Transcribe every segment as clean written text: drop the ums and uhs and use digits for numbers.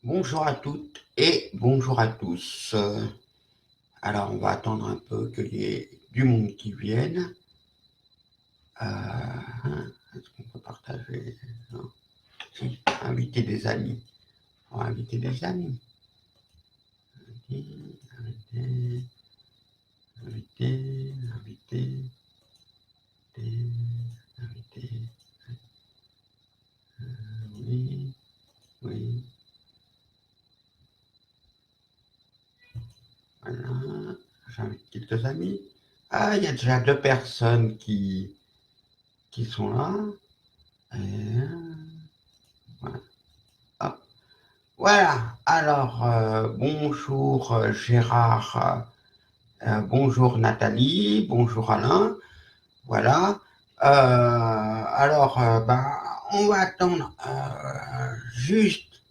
Bonjour à toutes et bonjour à tous. Alors, on va attendre un peu qu'il y ait du monde qui vienne. Est-ce qu'on peut partager? Non. Si, inviter des amis. On va inviter des amis. Inviter, inviter, inviter, inviter. Oui, oui. Voilà. J'invite quelques amis. Ah, il y a déjà 2 personnes qui sont là. Voilà. Hop. Voilà. Alors, bonjour Gérard, bonjour Nathalie, bonjour Alain. Voilà. Alors, on va attendre juste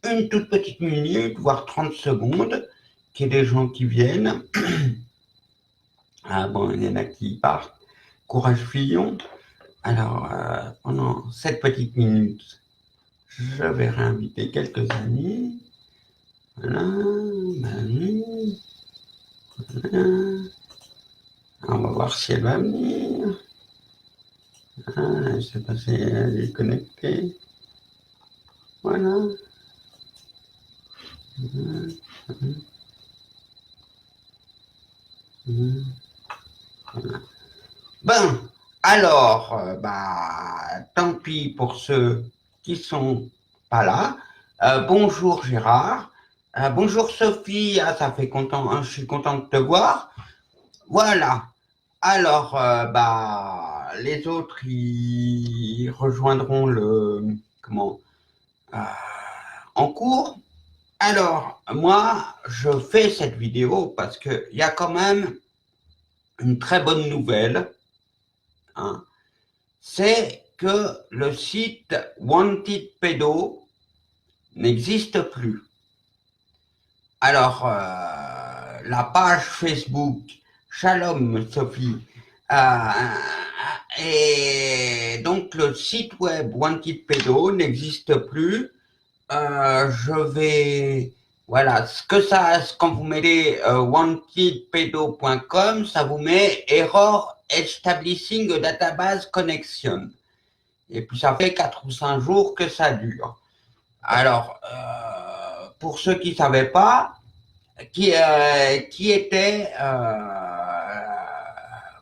une toute petite minute, voire 30 secondes, qu'il y ait des gens qui viennent. Ah bon, il y en a qui partent. Courage Fillon. Alors, pendant cette petite minute, je vais réinviter quelques amis. Voilà, voilà. On va voir si elle va venir. Ah, je ne sais pas si elle est connectée. Voilà. Voilà. Bon, alors, tant pis pour ceux qui sont pas là. Bonjour Gérard. Bonjour Sophie. Ah, ça fait content, hein, je suis content de te voir. Voilà. Alors, les autres, ils rejoindront euh, en cours. Alors, moi, je fais cette vidéo parce qu'il y a quand même une très bonne nouvelle, hein. C'est que le site Wanted Pedo n'existe plus. Alors, la page Facebook Shalom Sophie et donc le site web Wanted Pedo n'existe plus. Je vais voilà quand vous mettez wantedpedo.com, ça vous met error establishing a database connection. Et puis ça fait 4 ou 5 jours que ça dure. Alors, pour ceux qui ne savaient pas, qui était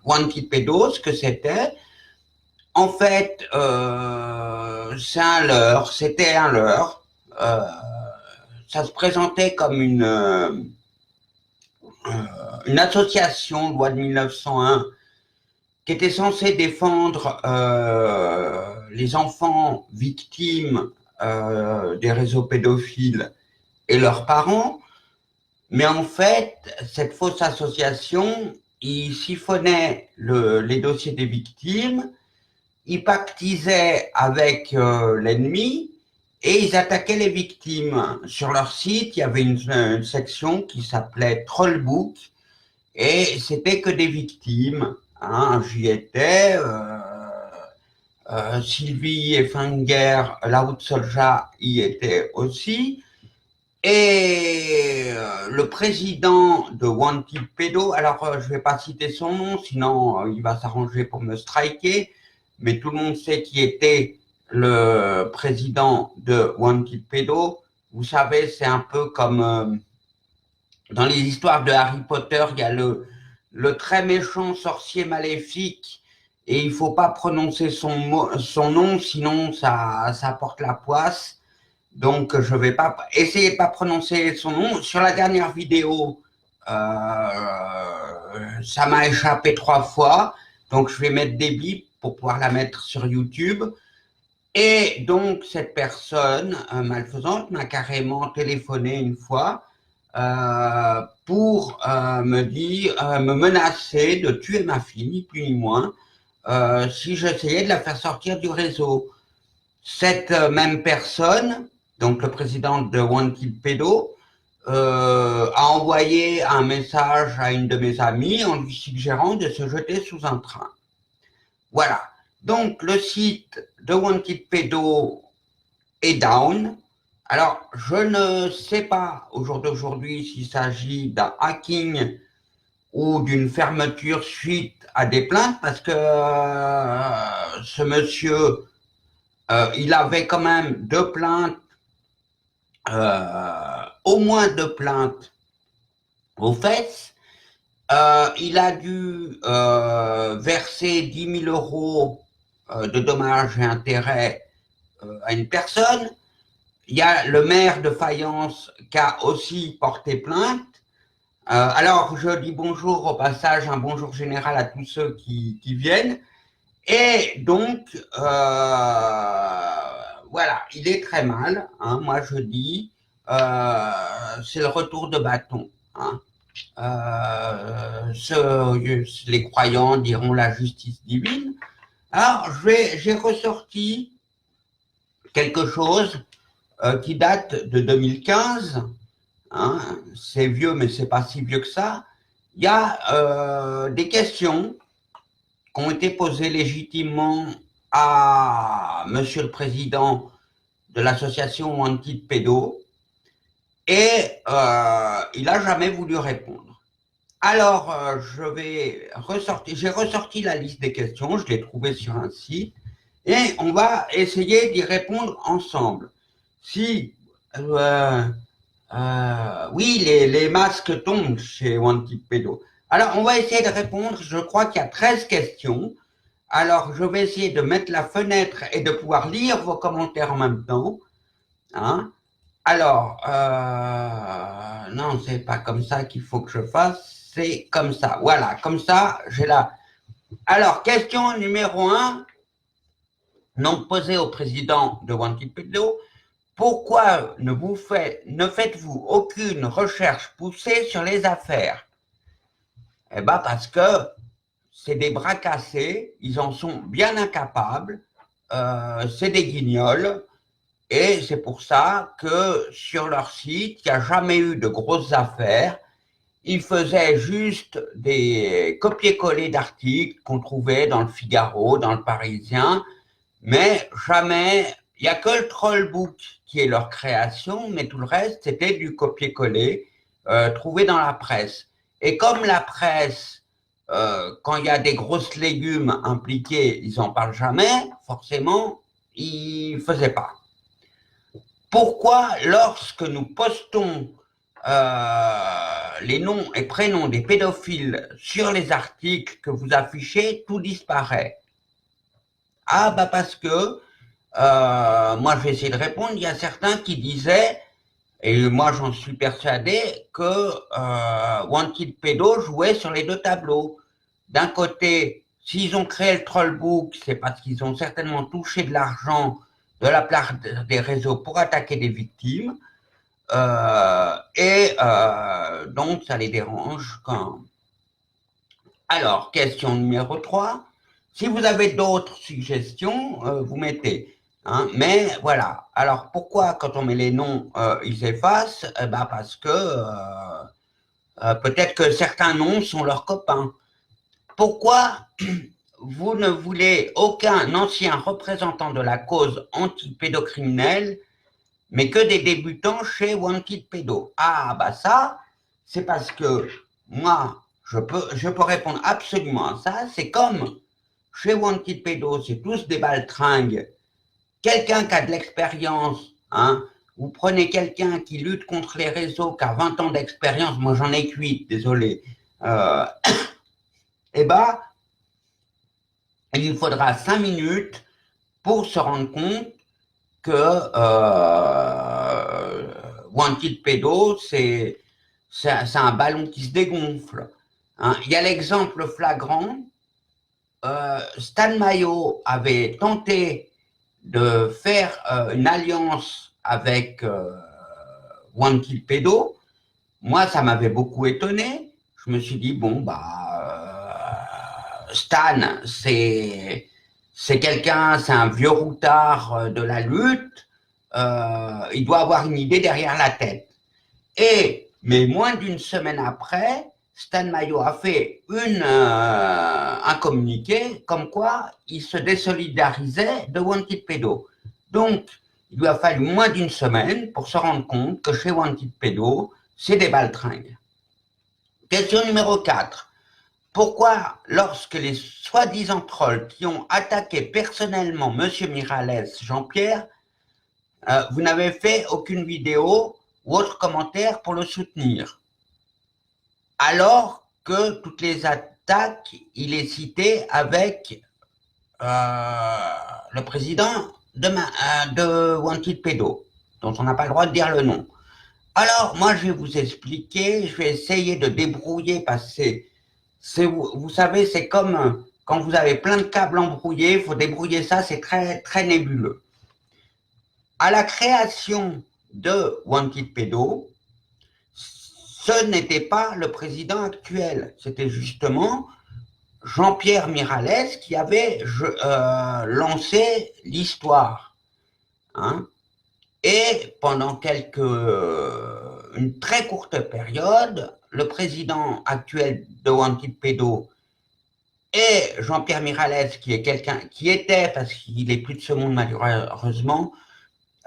Wanted Pedo, ce que c'était, en fait, c'était un leurre. Ça se présentait comme une association, loi de 1901, qui était censée défendre les enfants victimes des réseaux pédophiles et leurs parents. Mais en fait, cette fausse association, ils siphonnaient les dossiers des victimes, ils pactisaient avec l'ennemi et ils attaquaient les victimes. Sur leur site, il y avait une section qui s'appelait Trollbook et c'était que des victimes, hein. J'y étais. Sylvie Effinger, Laout Solja y était aussi. Et le président de Wanted Pedo, alors je ne vais pas citer son nom, sinon il va s'arranger pour me striker, mais tout le monde sait qui était le président de Wanted Pedo. Vous savez, c'est un peu comme dans les histoires de Harry Potter, il y a le très méchant sorcier maléfique et il ne faut pas prononcer son nom, sinon ça porte la poisse. Donc, je vais pas essayer de pas prononcer son nom. Sur la dernière vidéo, ça m'a échappé 3 fois. Donc, je vais mettre des bips pour pouvoir la mettre sur YouTube. Et donc, cette personne malfaisante m'a carrément téléphoné une fois pour me menacer de tuer ma fille, ni plus ni moins, si j'essayais de la faire sortir du réseau. Cette même personne, donc le président de Wanted Pedo, a envoyé un message à une de mes amies en lui suggérant de se jeter sous un train. Voilà. Donc le site de Wanted Pedo est down. Alors, je ne sais pas au jour d'aujourd'hui s'il s'agit d'un hacking ou d'une fermeture suite à des plaintes, parce que ce monsieur, il avait quand même deux plaintes, au moins deux plaintes aux fesses. Il a dû verser 10 000 euros de dommages et intérêts à une personne. Il y a le maire de Fayence qui a aussi porté plainte. Alors, je dis bonjour au passage, un bonjour général à tous ceux qui viennent. Et donc, voilà, il est très mal. Hein, moi, je dis, c'est le retour de bâton. Hein. Les croyants diront la justice divine. Alors, j'ai ressorti quelque chose qui date de 2015. Hein, c'est vieux, mais c'est pas si vieux que ça. Il y a des questions qui ont été posées légitimement à Monsieur le Président de l'association anti-pédo et il n'a jamais voulu répondre. Alors, j'ai ressorti la liste des questions, je l'ai trouvée sur un site, et on va essayer d'y répondre ensemble. Si, oui, les masques tombent chez Wanted-Pédo. Alors, on va essayer de répondre, je crois qu'il y a 13 questions. Alors, je vais essayer de mettre la fenêtre et de pouvoir lire vos commentaires en même temps. Hein. Alors, non, c'est pas comme ça qu'il faut que je fasse, c'est comme ça. Voilà, comme ça, j'ai la... Alors, question numéro 1, donc posée au président de Wanted-Pédo. Pourquoi ne faites-vous aucune recherche poussée sur les affaires? Eh bien, parce que c'est des bras cassés, ils en sont bien incapables, c'est des guignols, et c'est pour ça que sur leur site, il n'y a jamais eu de grosses affaires. Ils faisaient juste des copier-coller d'articles qu'on trouvait dans le Figaro, dans le Parisien, mais jamais, il n'y a que le Trollbook qui est leur création, mais tout le reste, c'était du copier-coller trouvé dans la presse. Et comme la presse, quand il y a des grosses légumes impliqués, ils n'en parlent jamais, forcément, ils ne faisaient pas. Pourquoi, lorsque nous postons les noms et prénoms des pédophiles sur les articles que vous affichez, tout disparaît? Ah, bah parce que, moi je vais essayer de répondre, il y a certains qui disaient, et moi j'en suis persuadé, que Wanted-Pédo jouait sur les deux tableaux. D'un côté, s'ils ont créé le Trollbook, c'est parce qu'ils ont certainement touché de l'argent de la part des réseaux pour attaquer des victimes, donc ça les dérange quand... Alors, question numéro 3. Si vous avez d'autres suggestions, vous mettez. Hein, mais voilà. Alors, pourquoi quand on met les noms, ils effacent? Parce que peut-être que certains noms sont leurs copains. Pourquoi vous ne voulez aucun ancien représentant de la cause anti-pédocriminelle, mais que des débutants chez Wanted-Pédo? Ah, bah ça, c'est parce que moi, je peux répondre absolument à ça. C'est comme chez Wanted-Pédo, c'est tous des baltringues. Quelqu'un qui a de l'expérience, hein, vous prenez quelqu'un qui lutte contre les réseaux, qui a 20 ans d'expérience, moi j'en ai 8, désolé, eh ben, il faudra 5 minutes pour se rendre compte que Wanted-Pédo, c'est un ballon qui se dégonfle. Hein. Il y a l'exemple flagrant, Stan Mayo avait tenté de faire une alliance avec Wanted-Pédo. Moi, ça m'avait beaucoup étonné. Je me suis dit, bon, Stan, c'est quelqu'un, c'est un vieux routard de la lutte. Il doit avoir une idée derrière la tête. Mais moins d'une semaine après, Stan Mayo a fait un communiqué comme quoi il se désolidarisait de Wanted-Pédo. Donc, Il lui a fallu moins d'une semaine pour se rendre compte que chez Wanted Pedo, c'est des baltringues. Question numéro 4. Pourquoi, lorsque les soi-disant trolls qui ont attaqué personnellement M. Miralles, Jean-Pierre, vous n'avez fait aucune vidéo ou autre commentaire pour le soutenir, alors que toutes les attaques, il est cité avec le président de Wanted Pedo, dont on n'a pas le droit de dire le nom. Alors, moi, je vais vous expliquer, je vais essayer de débrouiller, parce que vous savez, c'est comme quand vous avez plein de câbles embrouillés, il faut débrouiller ça, c'est très, très nébuleux. À la création de Wanted Pedo, ce n'était pas le président actuel, c'était justement Jean-Pierre Miralles qui avait lancé l'histoire. Hein. Et pendant une très courte période, le président actuel de Wanted Pedo et Jean-Pierre Miralles, qui était, parce qu'il est plus de ce monde malheureusement,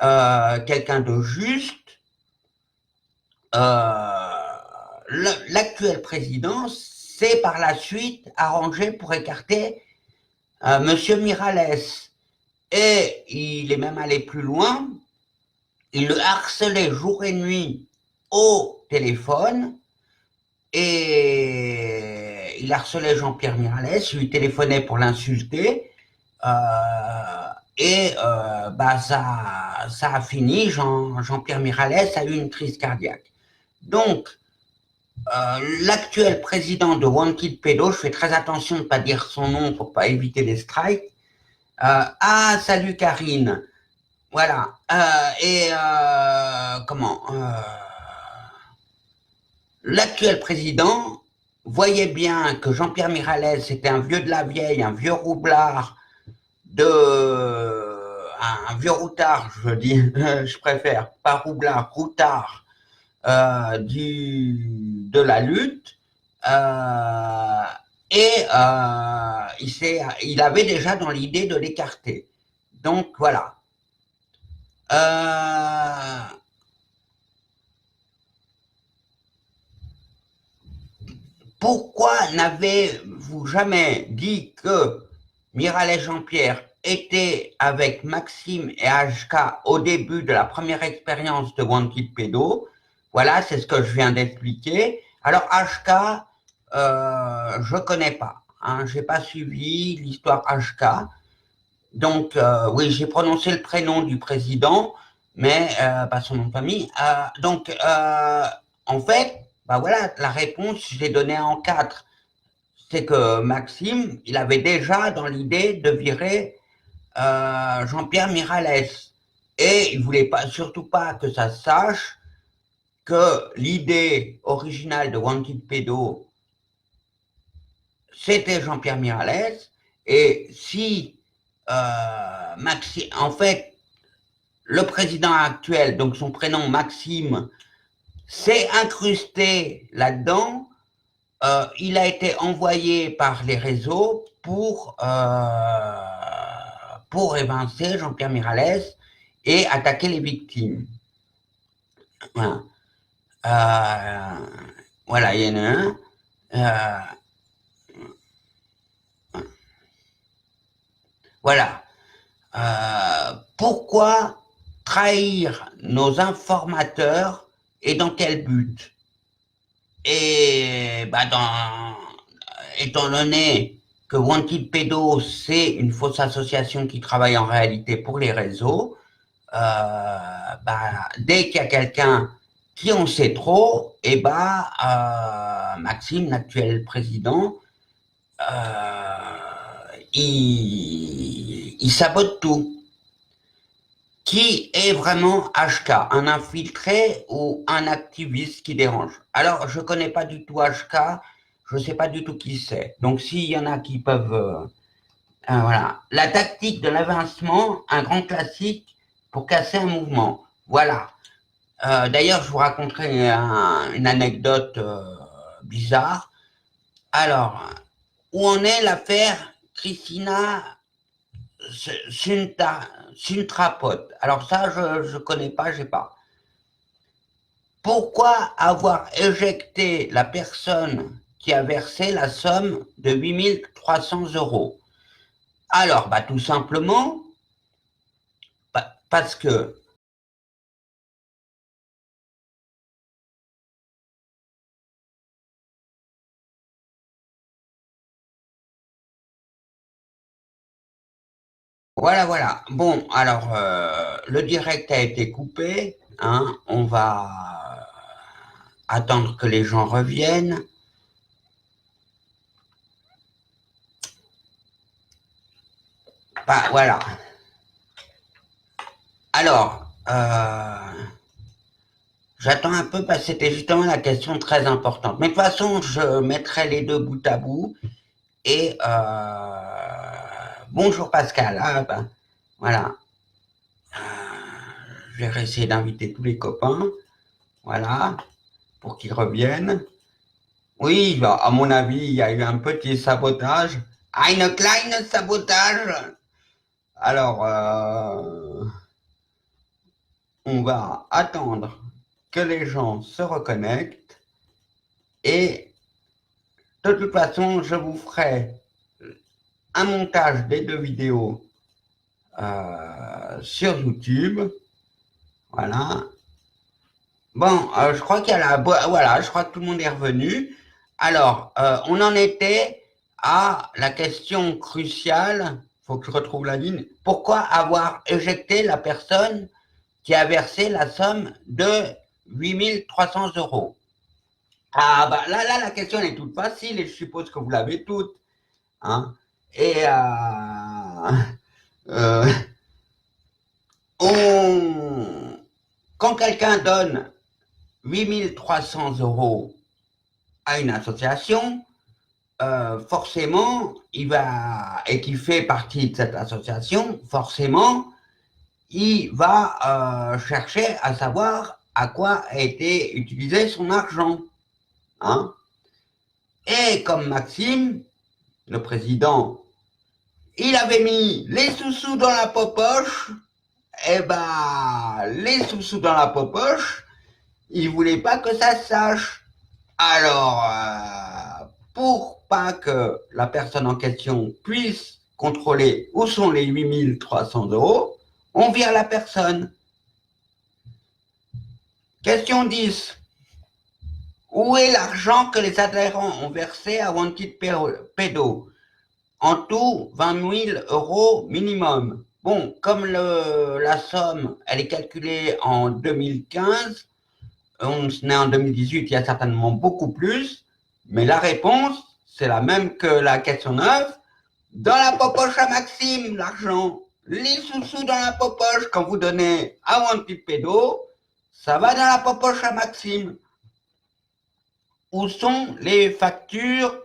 quelqu'un de juste, l'actuel président s'est par la suite arrangé pour écarter Monsieur Miralles. Et il est même allé plus loin, il le harcelait jour et nuit au téléphone, et il harcelait Jean-Pierre Miralles, lui téléphonait pour l'insulter, ça a fini, Jean-Pierre Miralles a eu une crise cardiaque. Donc, l'actuel président de Wanted Pedo, je fais très attention de ne pas dire son nom pour pas éviter les strikes. Salut Karine. Voilà. L'actuel président voyait bien que Jean-Pierre Miralles était un vieux de la vieille, un vieux roublard, un vieux routard, je dis, je préfère, pas roublard, routard, de la lutte, il avait déjà dans l'idée de l'écarter. Donc voilà. Pourquoi n'avez-vous jamais dit que Miralles Jean-Pierre était avec Maxime et HK au début de la première expérience de Wanted Pedo? Voilà, c'est ce que je viens d'expliquer. Alors HK, je connais pas. Hein, j'ai pas suivi l'histoire HK. Donc oui, j'ai prononcé le prénom du président, mais pas son nom de famille. En fait, bah voilà, la réponse, je l'ai donnée en 4. C'est que Maxime, il avait déjà dans l'idée de virer Jean-Pierre Miralles. Et il voulait surtout pas que ça se sache que l'idée originale de Wanted Pedo, c'était Jean-Pierre Miralles. Et si Maxime, en fait, le président actuel, donc son prénom Maxime, s'est incrusté là-dedans, il a été envoyé par les réseaux pour évincer Jean-Pierre Miralles et attaquer les victimes. Voilà, voilà, il y en a un. Voilà. Pourquoi trahir nos informateurs et dans quel but? Et étant donné que Wanted Pedo, c'est une fausse association qui travaille en réalité pour les réseaux, dès qu'il y a quelqu'un qui en sait trop, Maxime, l'actuel président, il sabote tout. Qui est vraiment HK, un infiltré ou un activiste qui dérange? Alors, je connais pas du tout HK, je sais pas du tout qui c'est. Donc, s'il y en a qui peuvent... voilà. La tactique de l'avancement, un grand classique pour casser un mouvement. Voilà. D'ailleurs, je vous raconterai une anecdote bizarre. Alors, où en est l'affaire Christina c'est une trapote. Alors ça, je connais pas, j'ai pas. Pourquoi avoir éjecté la personne qui a versé la somme de 8 300 euros? Alors, bah, tout simplement, parce que, voilà. Bon, alors, le direct a été coupé, hein, on va attendre que les gens reviennent. Bah, voilà. Alors, j'attends un peu parce que c'était justement la question très importante. Mais de toute façon, je mettrai les deux bout à bout. Et bonjour Pascal. Ah, ben, voilà. Je vais essayer d'inviter tous les copains. Voilà. Pour qu'ils reviennent. Oui, bah, à mon avis, il y a eu un petit sabotage. Ein kleines sabotage. Alors, on va attendre que les gens se reconnectent et de toute façon, je vous ferai un montage des deux vidéos sur YouTube. Voilà. Bon, je crois qu'il y a la... Voilà, je crois que tout le monde est revenu. Alors, on en était à la question cruciale, faut que je retrouve la ligne. Pourquoi avoir éjecté la personne qui a versé la somme de 8 300 euros? Ah, bah là, la question est toute facile et je suppose que vous l'avez toute. Hein. Et euh, quand quelqu'un donne 8 300 euros à une association, forcément, il va, et qui fait partie de cette association, forcément, il va chercher à savoir à quoi a été utilisé son argent. Hein. Et comme Maxime, le président, il avait mis les sous-sous dans la popoche, et ben, les sous-sous dans la popoche, il voulait pas que ça se sache. Alors, pour pas que la personne en question puisse contrôler où sont les 8 300 euros, on vire la personne. Question 10. Où est l'argent que les adhérents ont versé à Wanted Pedo? En tout, 20 000 euros minimum. Bon, comme la somme, elle est calculée en 2015, on est en 2018, il y a certainement beaucoup plus, mais la réponse, c'est la même que la question 9. Dans la popoche à Maxime, l'argent. Les sous-sous dans la popoche, quand vous donnez à Wanted Pedo, ça va dans la popoche à Maxime. Où sont les factures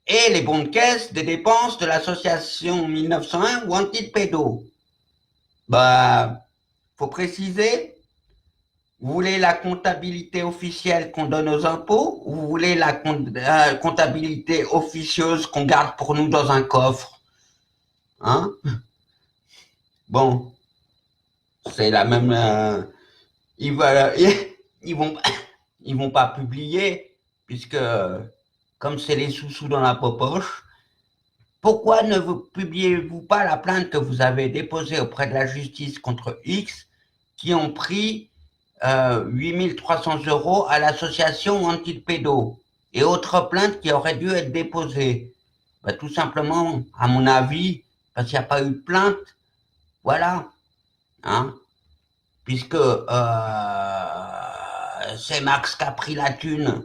et les bons de caisse des dépenses de l'association 1901 Wanted Pedo? Bah, faut préciser. Vous voulez la comptabilité officielle qu'on donne aux impôts ou vous voulez la comptabilité officieuse qu'on garde pour nous dans un coffre? Hein? Bon, c'est la même. Ils, veulent, ils, vont, ils vont pas publier puisque comme c'est les sous-sous dans la poche, pourquoi ne publiez-vous pas la plainte que vous avez déposée auprès de la justice contre X qui ont pris 8 300 euros à l'association Anti-Pédo et autres plaintes qui auraient dû être déposées? Ben, tout simplement, à mon avis, parce qu'il n'y a pas eu de plainte, voilà, hein, puisque c'est Max qui a pris la thune.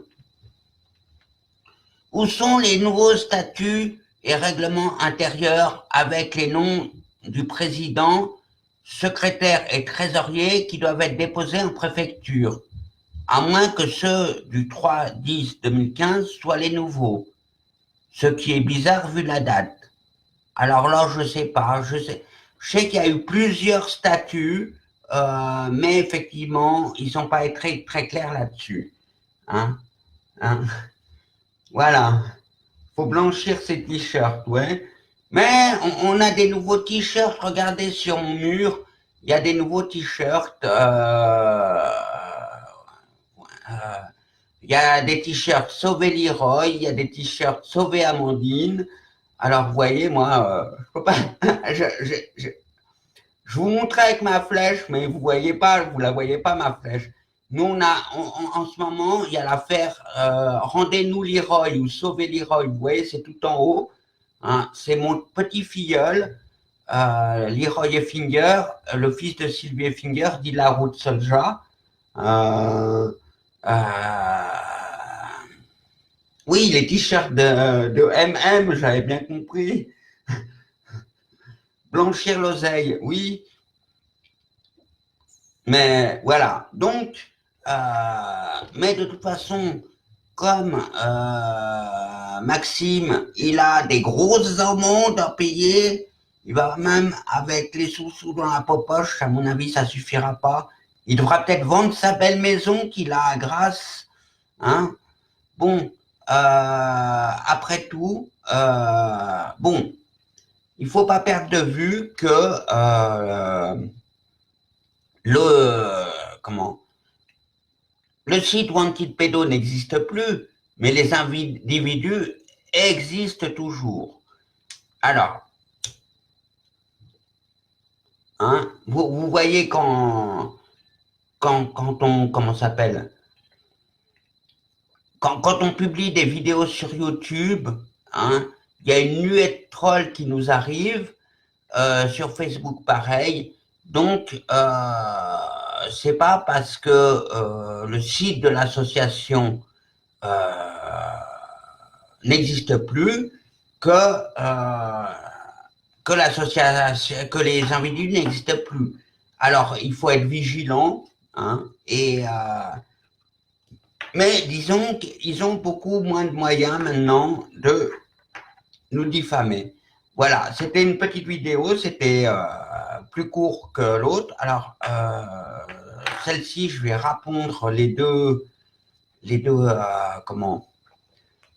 Où sont les nouveaux statuts et règlements intérieurs avec les noms du président, secrétaire et trésorier qui doivent être déposés en préfecture, à moins que ceux du 3-10-2015 soient les nouveaux, ce qui est bizarre vu la date. Alors là, je sais pas, je sais qu'il y a eu plusieurs statuts, mais effectivement, ils sont pas très, très clairs là-dessus. Hein, hein. Voilà. Faut blanchir ses t-shirts, ouais. Mais on a des nouveaux t-shirts, regardez sur mon mur, il y a des nouveaux t-shirts. Il y a des t-shirts Sauver Leroy, il y a des t-shirts Sauver Amandine. Alors, vous voyez, moi, je peux pas. Je vous montrais avec ma flèche, mais vous voyez pas, vous la voyez pas ma flèche. Nous, en ce moment, il y a l'affaire Rendez-nous Leroy ou Sauvez Leroy. Vous voyez, c'est tout en haut. Hein, c'est mon petit filleul, Leroy Effinger, le fils de Sylvie Effinger, dit la route Solja. Euh, oui, les t-shirts de MM, j'avais bien compris. Blanchir l'oseille, oui. Mais voilà. Donc, mais de toute façon, comme Maxime, il a des grosses amendes à payer, il va même avec les sous-sous dans la poche, à mon avis, ça suffira pas. Il devra peut-être vendre sa belle maison qu'il a à Grasse. Hein. Bon, après tout, bon, il faut pas perdre de vue que comment le site Wanted Pedo n'existe plus, mais les individus existent toujours. Alors, hein, vous voyez quand on comment s'appelle quand on publie des vidéos sur YouTube, hein, il y a une nuée de trolls qui nous arrive, sur Facebook pareil. Donc, c'est pas parce que le site de l'association n'existe plus que l'association, que les individus n'existent plus. Alors, il faut être vigilant, hein, mais disons qu'ils ont beaucoup moins de moyens maintenant de nous diffamer. Voilà, c'était une petite vidéo, c'était plus court que l'autre. Alors, celle-ci, je vais répondre les deux, comment,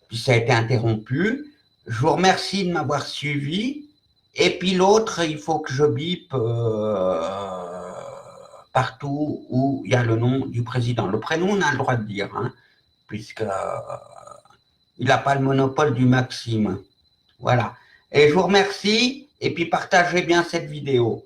puis ça a été interrompu. Je vous remercie de m'avoir suivi. Et puis l'autre, il faut que je bip partout où il y a le nom du président. Le prénom, on a le droit de dire, hein, puisque il n'a pas le monopole du Maxime. Voilà. Et je vous remercie, et puis partagez bien cette vidéo.